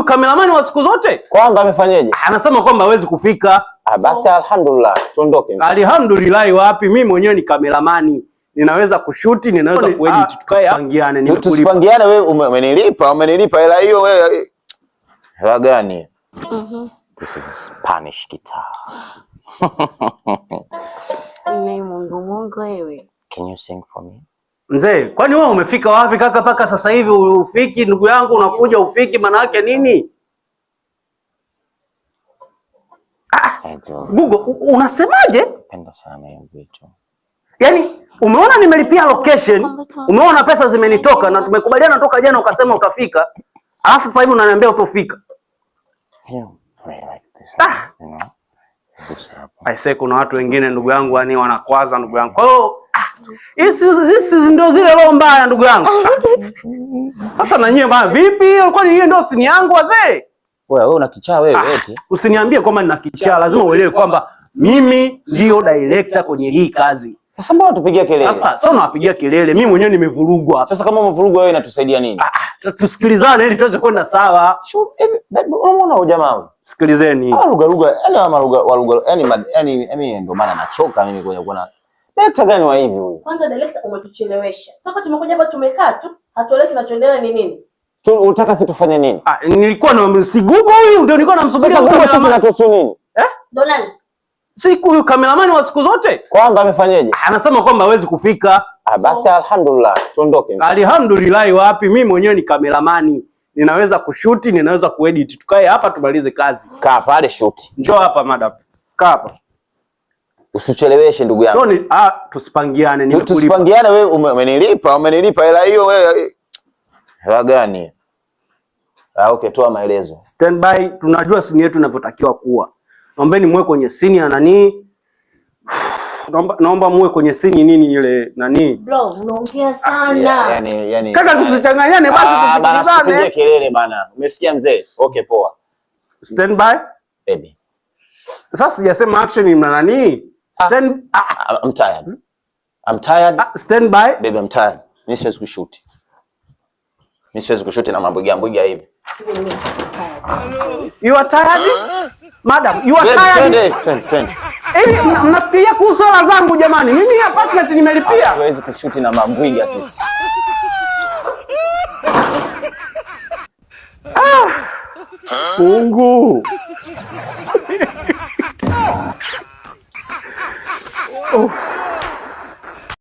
Kameramani wa siku zote kwamba amefanyaje? Anasema kwamba hawezi kufika. Basi alhamdulillah, tuondoke. Alhamdulillah wapi? Mimi mwenyewe ni kameramani, ninaweza kushuti, ninaweza kuedit. Tukapangiane, tusipangiane. Wewe umenilipa hela hiyo wewe. Hela gani? This is Spanish guitar. Ni Mungu wewe. Can you sing for me? Mzee, kwani wewe umefika wapi kaka paka sasa hivi ufiki? Ndugu yangu unakuja ufiki, maana yake nini? Google, unasemaje? Napenda sana hiyo vitu. Yaani umeona nimelipia location, umeona pesa zimenitoka na tumekubaliana toka jana ukasema utafika. Alafu sasa hivi unaniambia utofika. Aise, kuna watu wengine ndugu yangu yani wanakwaza ndugu yangu. Kwa hiyo hizi ndio zile roho mbaya ndugu yangu. Sasa na nyie bana vipi? Kwani hiyo ndio sini yangu wazee? Wewe una kichaa wewe eti. Usiniambie kwamba nina kichaa, lazima uelewe kwamba mimi ndio director kwenye hii kazi. Sasa mbona tupigia kelele? Sasa sio nawapigia kelele, mimi mwenyewe nimevurugwa. Sasa kama umevurugwa wewe inatusaidia nini? Tusikilizane ili tuweze kwenda sawa. Hivi unaona huyo jamaa huyo? Sikilizeni. Lugha, yani ndio maana nachoka mimi kwenye kuona. Director gani wa hivi huyu? Kwanza director umetuchelewesha. Toka tumekuja hapa tumekaa tu, hatuelewi kinachoendelea ni nini. Unataka sisi tufanye nini? Nilikuwa na si Google huyu ndio nilikuwa namsubiria. Sasa Google sisi natuhusu nini? Ndo nani? Siku huyu kameramani wa siku zote. Kwamba amefanyaje? Anasema kwamba hawezi kufika. Basi alhamdulillah, tuondoke. Alhamdulillah wapi? Mimi mwenyewe ni kameramani, ninaweza kushuti, ninaweza kuedit. Tukae hapa tumalize kazi. Kaa pale shoot. Njoo hapa madam. Kaa hapa. Usicheleweshe ndugu yangu. So tusipangiane, nimekulipa. Tusipangiane, wewe umenilipa hela hiyo wewe. Hela gani? Okay, toa maelezo. Stand by, tunajua sini yetu inavyotakiwa kuwa. Naombeni muwe kwenye sini ya nani? Naomba muwe kwenye sini nini ile nani? Bro, unaongea sana. Yani kaka tusichanganyane basi tusikilizane. Bana tupige kelele bana. Umesikia mzee? Okay, poa. Stand by. Baby. Sasa sijasema action ni nani? I'm tired. I'm tired. Stand by. Baby, I'm tired. Mimi siwezi kushoot. Mimi siwezi kushoot na mambwiga hivi. You are tired? Madam, you are tired. Twende. Mnafikiria kuhusu hela zangu jamani? Mimi apartment nimelipia. Hatuwezi kushoot na mambwiga sisi. Mungu. Oh.